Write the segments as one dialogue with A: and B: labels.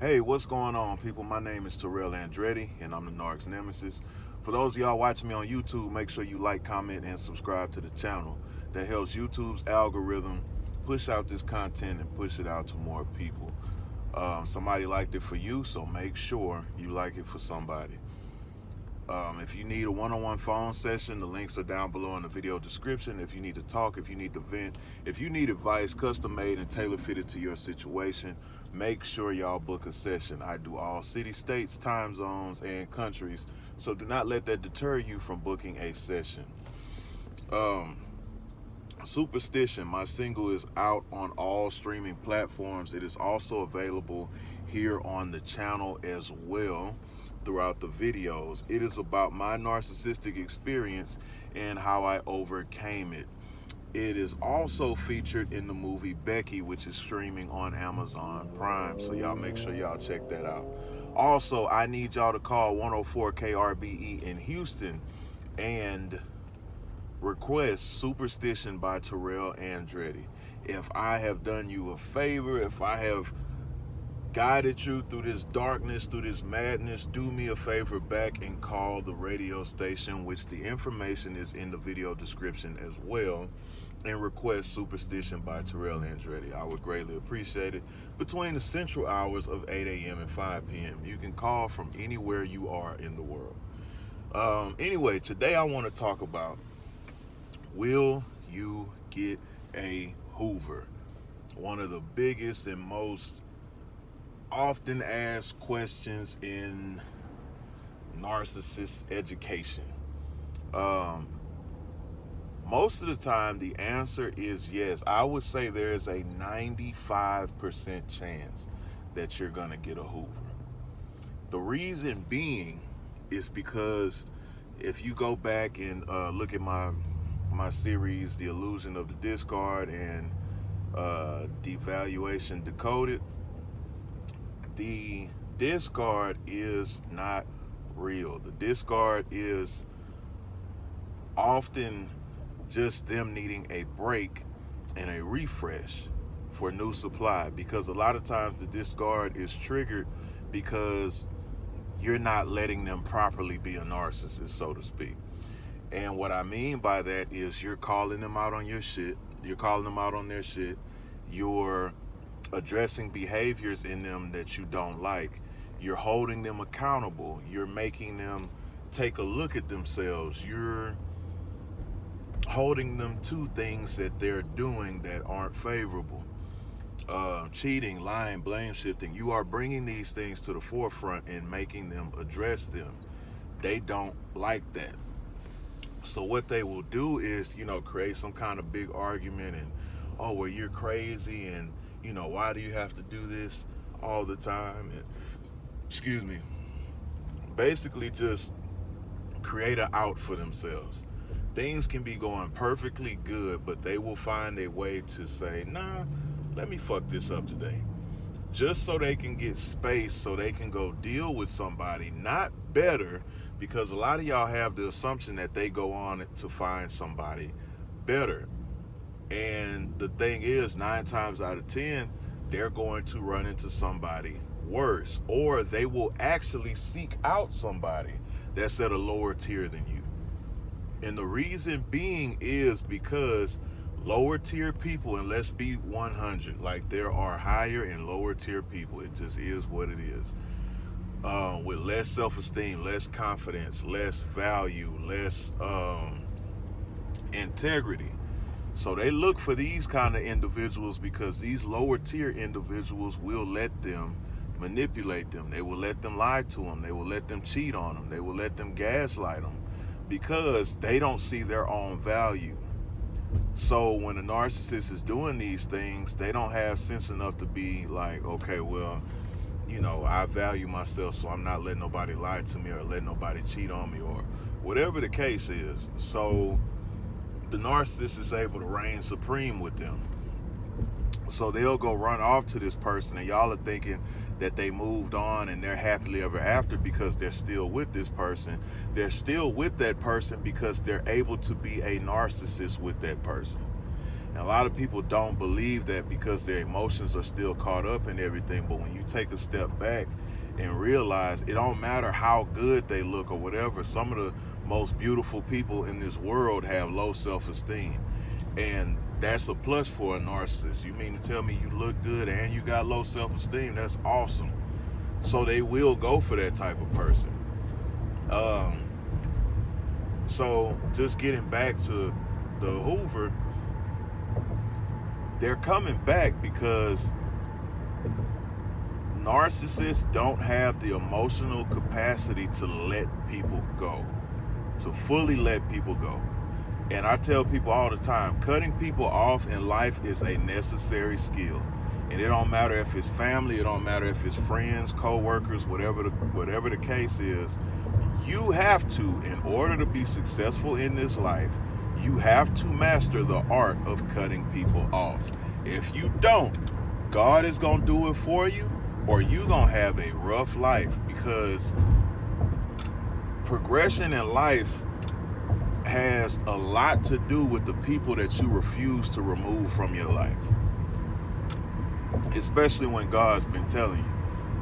A: Hey, what's going on, people? My name is Terrell Andretti, and I'm the Narc's nemesis. For those of y'all watching me on YouTube, make sure you like, comment, and subscribe to the channel. That helps YouTube's algorithm push out this content and push it out to more people. Somebody liked it for you, so make sure you like it for somebody. If you need a one-on-one phone session, the links are down below in the video description. If you need to talk, if you need to vent, if you need advice custom made and tailor fitted to your situation, make sure y'all book a session. I do all city, states, time zones, and countries, so do not let that deter you from booking a session. Um, Superstition, my single, is out on all streaming platforms. It is also available here on the channel as well throughout the videos. It is about my narcissistic experience and how I overcame it. It is also featured in the movie Becky, which is streaming on Amazon Prime, so y'all make sure y'all check that out. Also, I need y'all to call 104 KRBE in Houston and request Superstition by Terrell Andretti. If I have done you a favor, if I have guided you through this darkness, through this madness, do me a favor back and call the radio station, which the information is in the video description as well, and request Superstition by Terrell Andretti. I would greatly appreciate it. Between the central hours of 8 a.m. and 5 p.m. You can call from anywhere you are in the world. Anyway, today I want to talk about, will you get a Hoover? One of the biggest and most often asked questions in narcissist education. Most of the time, the answer is yes. I would say there is a 95% chance that you're going to get a Hoover. The reason being is because if you go back and look at my series, The Illusion of the Discard and Devaluation Decoded, the discard is not real. The discard is often just them needing a break and a refresh for new supply, because a lot of times the discard is triggered because you're not letting them properly be a narcissist, so to speak. And what I mean by that is you're calling them out on your shit. You're calling them out on their shit. You're addressing behaviors in them that you don't like. You're holding them accountable. You're making them take a look at themselves. You're holding them to things that they're doing that aren't favorable. Cheating, lying, blame shifting. You are bringing these things to the forefront and making them address them. They don't like that. So what they will do is, create some kind of big argument and, oh, well, you're crazy, and, why do you have to do this all the time? And, excuse me, basically just create an out for themselves. Things can be going perfectly good, but they will find a way to say, nah, let me fuck this up today. Just so they can get space, so they can go deal with somebody, not better, because a lot of y'all have the assumption that they go on to find somebody better. And the thing is, 9 times out of 10, they're going to run into somebody worse, or they will actually seek out somebody that's at a lower tier than you. And the reason being is because lower tier people, and let's be 100, like, there are higher and lower tier people. It just is what it is. With less self-esteem, less confidence, less value, less integrity. So they look for these kind of individuals because these lower tier individuals will let them manipulate them. They will let them lie to them. They will let them cheat on them. They will let them gaslight them because they don't see their own value. So when a narcissist is doing these things, they don't have sense enough to be like, okay, well, I value myself, so I'm not letting nobody lie to me or letting nobody cheat on me or whatever the case is. So the narcissist is able to reign supreme with them. So they'll go run off to this person, and y'all are thinking that they moved on and they're happily ever after because they're still with this person. They're still with that person because they're able to be a narcissist with that person. And a lot of people don't believe that because their emotions are still caught up in everything. But when you take a step back and realize it don't matter how good they look or whatever, some of the most beautiful people in this world have low self-esteem. And that's a plus for a narcissist. You mean to tell me you look good and you got low self-esteem? That's awesome. So they will go for that type of person. So just getting back to the Hoover, they're coming back because narcissists don't have the emotional capacity to let people go, to fully let people go. And I tell people all the time, cutting people off in life is a necessary skill. And it don't matter if it's family, it don't matter if it's friends, co-workers, whatever the case is. You have to, in order to be successful in this life, you have to master the art of cutting people off. If you don't, God is going to do it for you, or you're going to have a rough life, because progression in life has a lot to do with the people that you refuse to remove from your life. Especially when God's been telling you.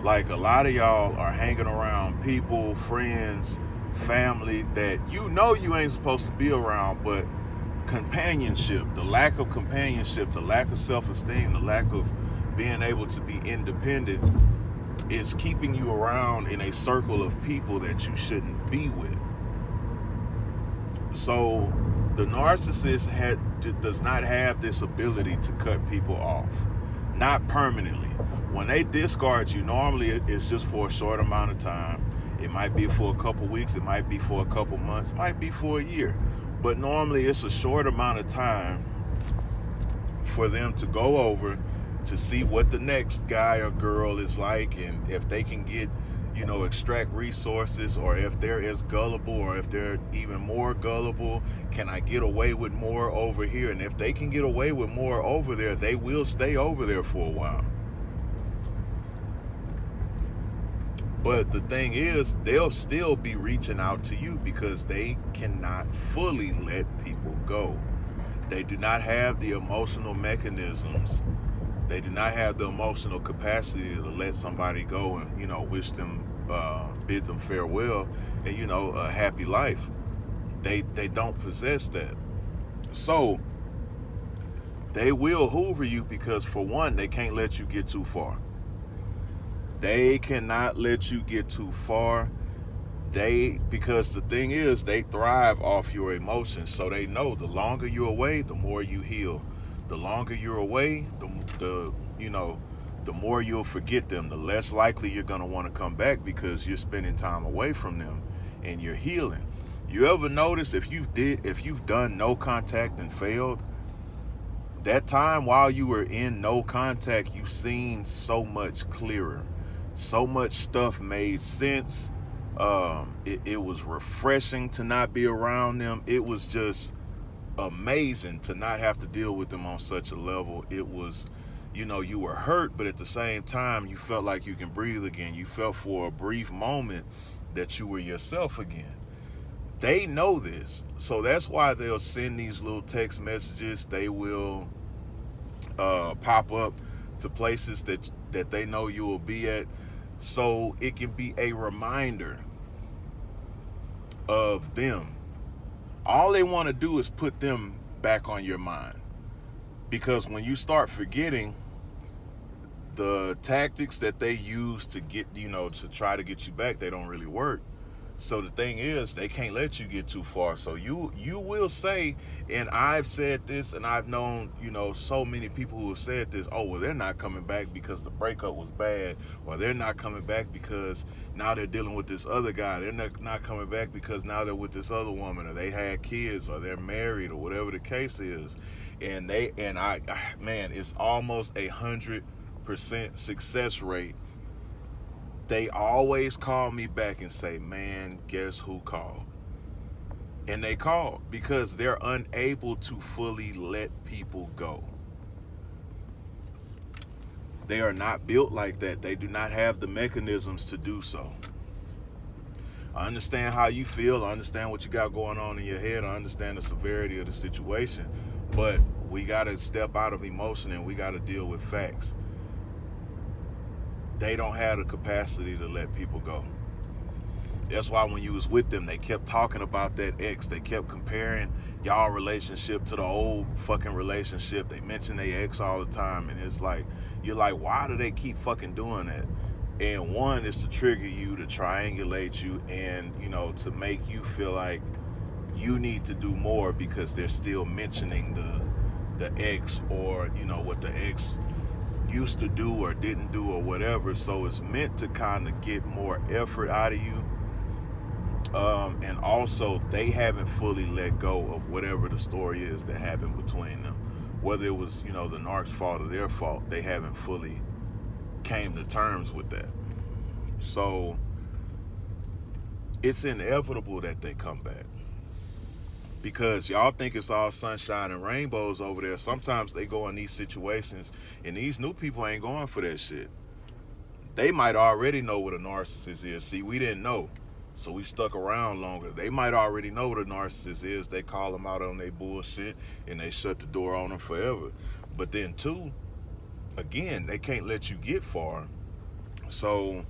A: Like, a lot of y'all are hanging around people, friends, family that you know you ain't supposed to be around, but companionship, the lack of companionship, the lack of self-esteem, the lack of being able to be independent is keeping you around in a circle of people that you shouldn't be with. So the narcissist does not have this ability to cut people off. Not permanently. When they discard you, normally it's just for a short amount of time. It might be for a couple weeks, it might be for a couple months, it might be for a year. But normally it's a short amount of time for them to go over to see what the next guy or girl is like, and if they can get, extract resources, or if they're as gullible, or if they're even more gullible, can I get away with more over here? And if they can get away with more over there, they will stay over there for a while. But the thing is, they'll still be reaching out to you because they cannot fully let people go. They do not have the emotional mechanisms. They do not have the emotional capacity to let somebody go and, wish them, bid them farewell and, a happy life. They don't possess that. So they will hoover you because, for one, they can't let you get too far. They cannot let you get too far. Because the thing is, they thrive off your emotions. So they know the longer you're away, the more you heal. The longer you're away, the more you'll forget them. The less likely you're gonna want to come back because you're spending time away from them and you're healing. You ever notice if you've done no contact and failed, that time while you were in no contact, you've seen so much clearer. So much stuff made sense. It was refreshing to not be around them. It was just amazing to not have to deal with them on such a level. It was, you were hurt, but at the same time, you felt like you can breathe again. You felt for a brief moment that you were yourself again. They know this. So that's why they'll send these little text messages. They will pop up to places that they know you will be at. So it can be a reminder of them. All they want to do is put them back on your mind. Because when you start forgetting, the tactics that they use to get, to try to get you back, they don't really work. So the thing is, they can't let you get too far. So you will say, and I've said this, and I've known, so many people who have said this, oh, well, they're not coming back because the breakup was bad, or they're not coming back because now they're dealing with this other guy. They're not coming back because now they're with this other woman, or they had kids, or they're married, or whatever the case is. And it's almost 100% success rate. They always call me back and say, man, guess who called? And they call because they're unable to fully let people go. They are not built like that. They do not have the mechanisms to do so. I understand how you feel. I understand what you got going on in your head. I understand the severity of the situation. But We got to step out of emotion and we got to deal with facts. They don't have the capacity to let people go. That's why when you was with them, they kept talking about that ex. They kept comparing y'all relationship to the old fucking relationship. They mention their ex all the time. And it's like, you're like, why do they keep fucking doing that? And one is to trigger you, to triangulate you, and, you know, to make you feel like you need to do more because they're still mentioning the ex, or, you know, what the ex used to do or didn't do or whatever. So it's meant to kind of get more effort out of you. And also, they haven't fully let go of whatever the story is that happened between them. Whether it was, you know, the narc's fault or their fault, they haven't fully came to terms with that. So it's inevitable that they come back, because y'all think it's all sunshine and rainbows over there. Sometimes they go in these situations, and these new people ain't going for that shit. They might already know what a narcissist is. See, we didn't know, so we stuck around longer. They might already know what a narcissist is. They call them out on their bullshit, and they shut the door on them forever. But then too, again, they can't let you get far. So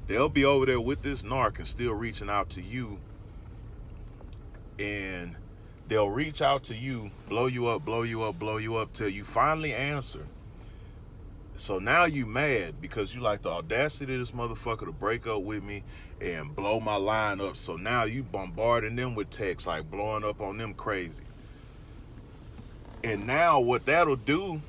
A: they'll be over there with this narc and still reaching out to you, and they'll reach out to you, blow you up, blow you up, blow you up, till you finally answer. So now you mad because you like the audacity of this motherfucker to break up with me and blow my line up. So now you bombarding them with texts, like blowing up on them crazy. And now what that'll do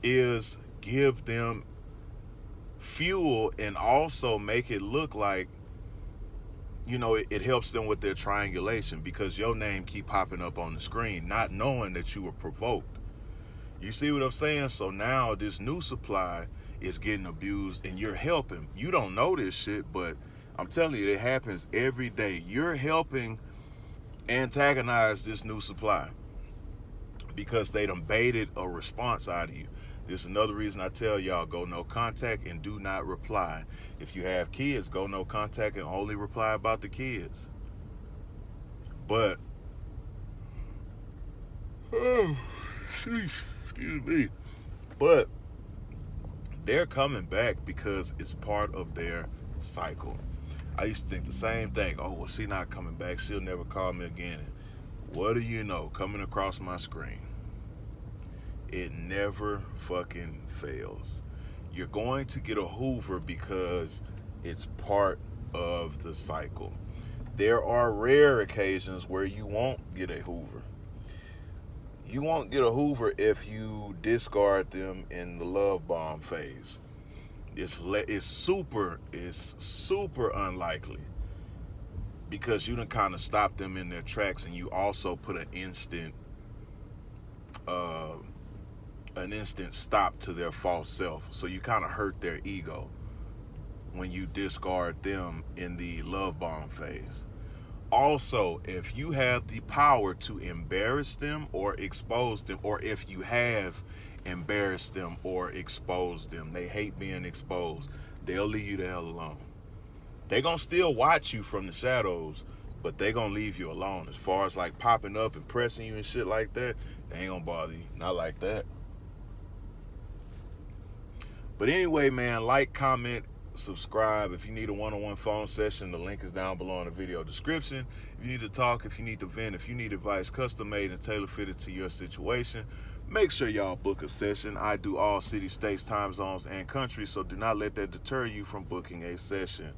A: is give them fuel, and also make it look like, you know, it helps them with their triangulation, because your name keep popping up on the screen, not knowing that you were provoked. You see what I'm saying? So now this new supply is getting abused, and you're helping. You don't know this shit, but I'm telling you, it happens every day. You're helping antagonize this new supply because they done baited a response out of you. This is another reason I tell y'all, go no contact and do not reply. If you have kids, go no contact and only reply about the kids. But, oh, sheesh, excuse me. But they're coming back because it's part of their cycle. I used to think the same thing. Oh, well, she not coming back. She'll never call me again. And what do you know? Coming across my screen, it never fucking fails. You're going to get a Hoover because it's part of the cycle. There are rare occasions where you won't get a Hoover. You won't get a Hoover if you discard them in the love bomb phase. It's super unlikely, because you done kind of stop them in their tracks, and you also put an instant stop to their false self. So you kind of hurt their ego when you discard them in the love bomb phase. Also, if you have the power to embarrass them or expose them, or if you have embarrassed them or exposed them, they hate being exposed, they'll leave you the hell alone. They're gonna still watch you from the shadows, but they gonna leave you alone. As far as like popping up and pressing you and shit like that, they ain't gonna bother you. Not like that. But anyway, man, like, comment, subscribe. If you need a one-on-one phone session, the link is down below in the video description. If you need to talk, if you need to vent, if you need advice custom made and tailor fitted to your situation, make sure y'all book a session. I do all cities, states, time zones, and countries, so do not let that deter you from booking a session.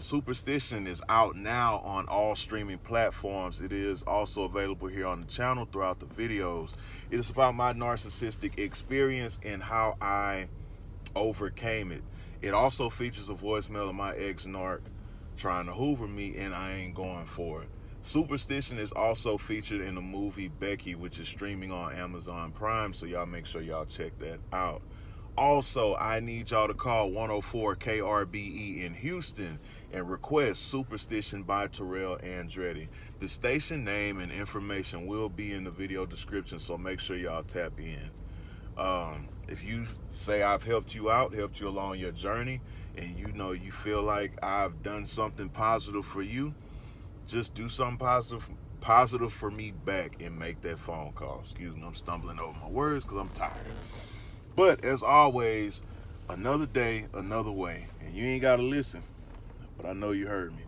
A: Superstition is out now on all streaming platforms. It is also available here on the channel throughout the videos. It is about my narcissistic experience and how I overcame it. It also features a voicemail of my ex-narc trying to Hoover me, and I ain't going for it. Superstition is also featured in the movie Becky, which is streaming on Amazon Prime, so y'all make sure y'all check that out. Also, I need y'all to call 104 KRBE in Houston and request Superstition by Terrell Andretti. The station name and information will be in the video description, so make sure y'all tap in. If you say I've helped you out, helped you along your journey, and you know you feel like I've done something positive for you, just do something positive positive for me back and make that phone call. Excuse me, I'm stumbling over my words because I'm tired. But as always, another day, another way. And you ain't got to listen, but I know you heard me.